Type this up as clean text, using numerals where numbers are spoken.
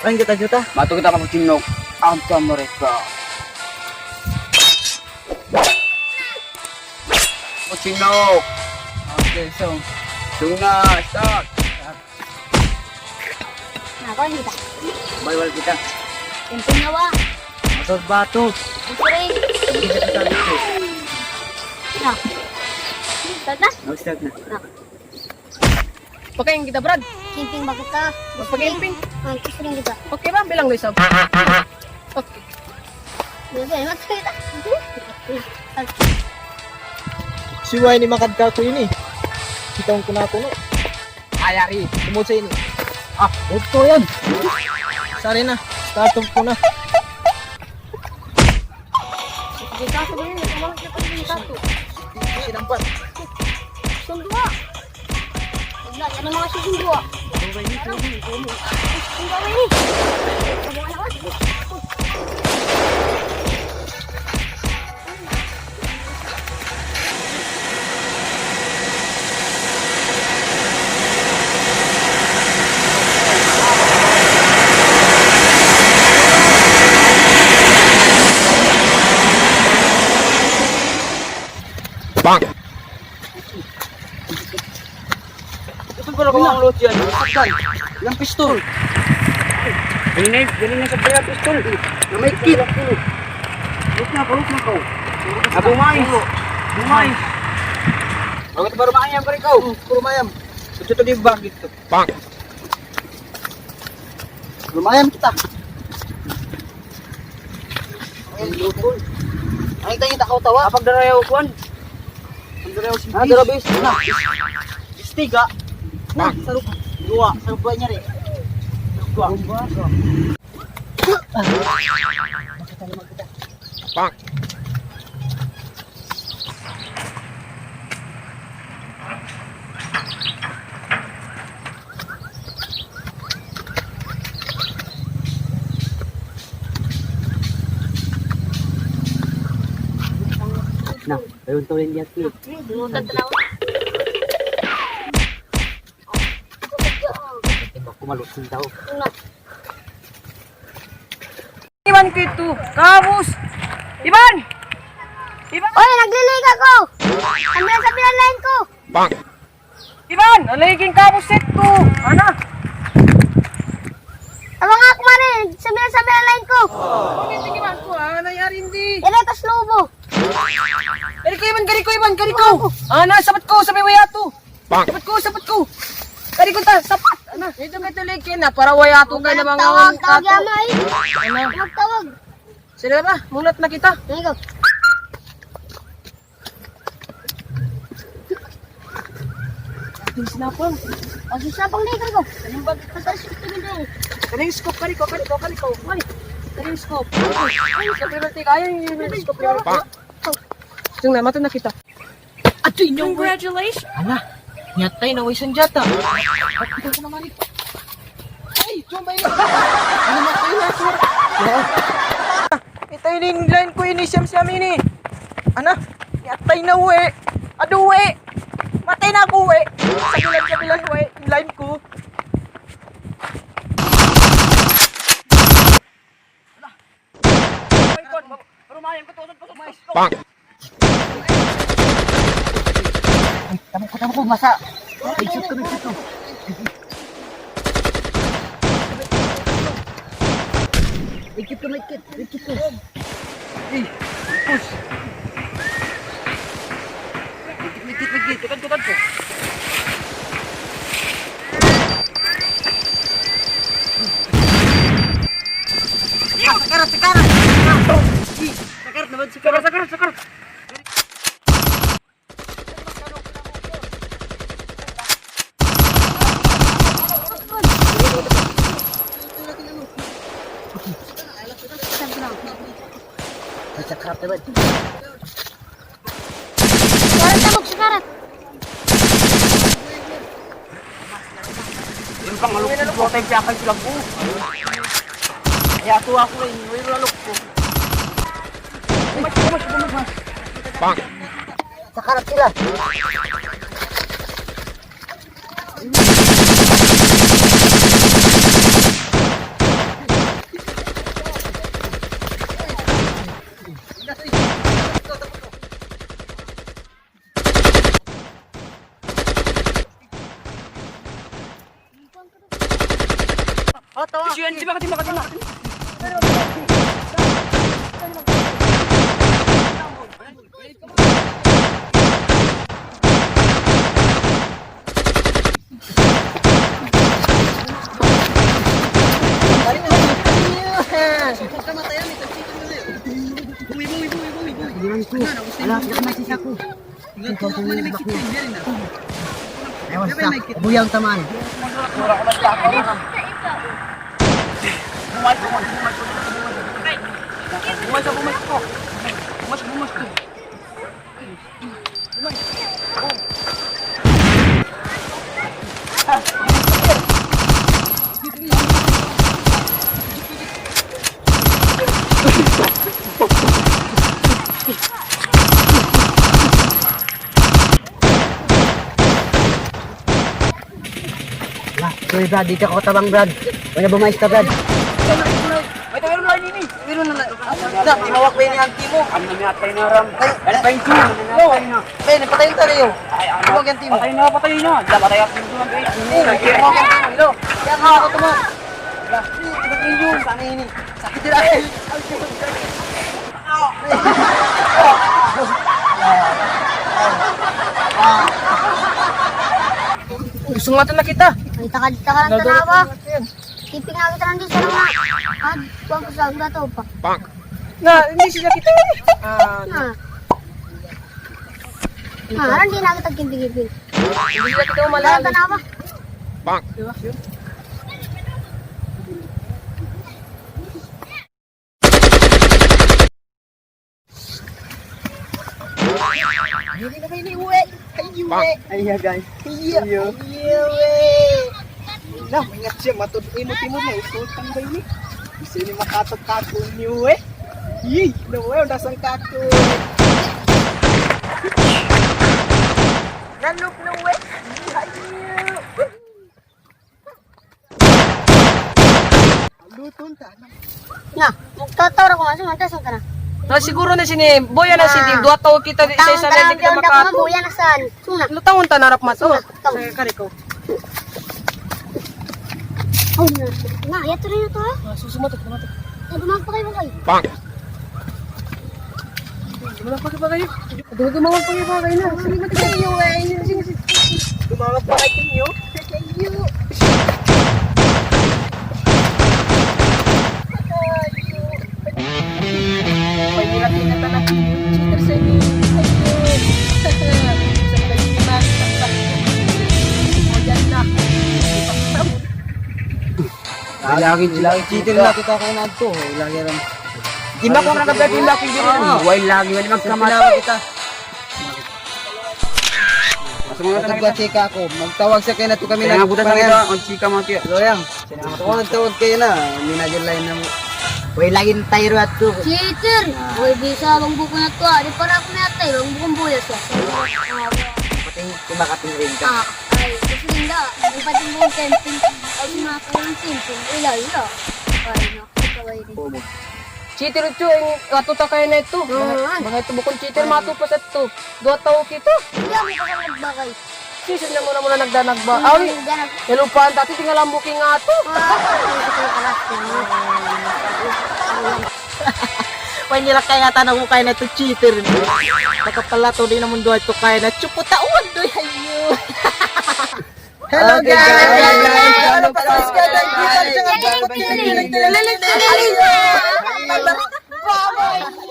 Ang juta-juta. Bato kita papucinok. Angka mereka. Pucinok. Okay, so. Tuna, start. Nah, kita. Bawal kita. Pintu nyawa. Batot-batot. Sering. Hindi ka sa dito. Nah. Start na. Start na. Pakain kita, Brad. Kimping bago ka. Pag-imping. Sering kita. Okay ba? Bilang guys. Okay. Dito, mas kita. Siway ni makadka ko ini. Kitang ko na kuno. Ayari. Tumod sa ini. Ah, ito yan. Sari na. Start off ko na. Kita ko din. Kumang kita din satu. Sinampat. Sundua. Wala, yan ang mga sundua. Sundua ini. Sundua ini. Bang. Ito pala kung ang load yan. Saktan. Yung pistol. Galing na sa pala pistol. Na may kit. Loot na ko. Bumay. Bakit baru mayam pa rin ikaw? Puro mayam. Ito di bag dito. Bang. Lumayam kita. Ay, tayo takaw-tawa. Kapag darayaw kuan. Ah, darabis. Nah. Istiga. Nah, sarup. Dua, sarup niya rin. Dua. Bang. Nah, ayun tuloy niya kit. Lutan tanaw. Tiba ko malusong daw. Iban kito. Kabus. Iban! Iban! Oy, naglilig ako. Ano sa pinalain ko? Bang. Iban! Aliging kabus set ko. Ana? Tama nga ako manin. Sa pinalain ko. Hindi kiman ko ah. Nangyari hindi. Yan ito slobo. Kari ko. Ana, sabat ko. Sabi wayato. Bang. Sabat ko. Kari ko ta. Sapat. Ana. Ito likin na. Para wayato ka na mga Tawag yama eh. Ano? Tawag. Sila ba? Mulat na kita. Ngayon. Sinapang. Pag isapang na ikaw. Anong bag? Patalis ko din. Karing scope. Mari. Karing scope. Sa priority. Kaya yung scope. Bang. Tung na. Mata na kita. Ato inyong Congratulations. Ala. Nyatay na way sanjata. Ito ko naman ito. Ay, chumay na. Ano matay na ito? Itay din line ko ini siyam ini. Ana, nyatay na we. Ado we. Matay na ako we. Kabilang we. Line ko. Bang. Tama ko masa. Ay, shoot kami dito. Ikit ko. Eh, push. Ikit. Tukad ko. Sekarat. Sekarat naman, sekarat. Sekarat naman. Sekarat. Yung pangalok ko protect siya kay sila ko. Kaya tuwa ko rin, may lalok ko. Bang. Sekarat sila. Oh, tawa. Siyan, di ba katimba? Buyang taman. Sorry Brad, dito ako tabang Brad. Wala bumayos ka Brad. May tawiro na nini. Pero na. Da, timawak ba ni auntie mo? Ano na atay na ram? Thank you. Ben, patayin tayo. Timawak yung timo. Patay na. Dapat tayo atin doon guys. Timawak yung timo. Hello. Yan ha ako tumo. Ibang yun. Sana ini. Sakit din ay. Gusto nga na kita. Kita ka lang tanawa. Tiping nga kita nandito sa mga. Huwag ko sa gato pa. Na, hindi sila kita. Hindi na kita kimping-kimping. Hindi sila kita Wala umalala. tanawa. Hindi na kayo ni-uwi. Kayo-uwi. Ayya guys. Iyo. Nah, ingat siya matutuin mo timo na usultan ba ini? Bisa ni makatot-katot niyo eh. Yey, nawa udah sang katot. Nanok na uwi. Lutun ta. Nga, magtatawar ako masuk, magtasang ka na. Na siguro na sini boya na sini dua taw kita di sa isa Taong na kita ka makato. mabuya na saan. Suna. Lutang unta narap mato. Taong. Sa kare ko. Oh, na, yato rin ito ha. Susumato. Dumang pa kayo ba kayo? Dumawag pa kayo. Dumawag pa kayo na. Sige mati kayo eh. Sige. Dumawag pa kay niyo. Kayo. Pahirap din na tanang cheater sa inyo. Lagi cheater na kita ko na to. Lagi ram. Timba ko na kabla timba ko diri. Why lagi wala magkamato kita. Matagwa chika ako. Magtawag sa kay na to kami Kaya na buta na kita on chika mo tiya. Loyang. Ako nagtawag kayo na. Minadyan lain na mo. Why lagi tayo at to. Cheater! Uy, bisa bang buko na to ah. Di para ako na yata eh. Bang bukong buya siya. Pating kumakating rin ka. Ay, kasi hindi. Ang pating buong camping. Ay, sinaka yung camping. Ila. Ay, nakakaway rin. Cheater ito ang katuta kayo na ito. Mga ito bukong cheater matupas at ito. Dua taw kita. Hindi ako ka nagbakay. Season na muna nagdanagba. Awi. Helupaan dati tinggal ang booking nga ito. Why nila kaya nga tanong mo kaya na ito cheater. Nakapala to din naman doon ito kaya na chuputaon doon. Hayo. Hello guys! Ano pa guys? Bye!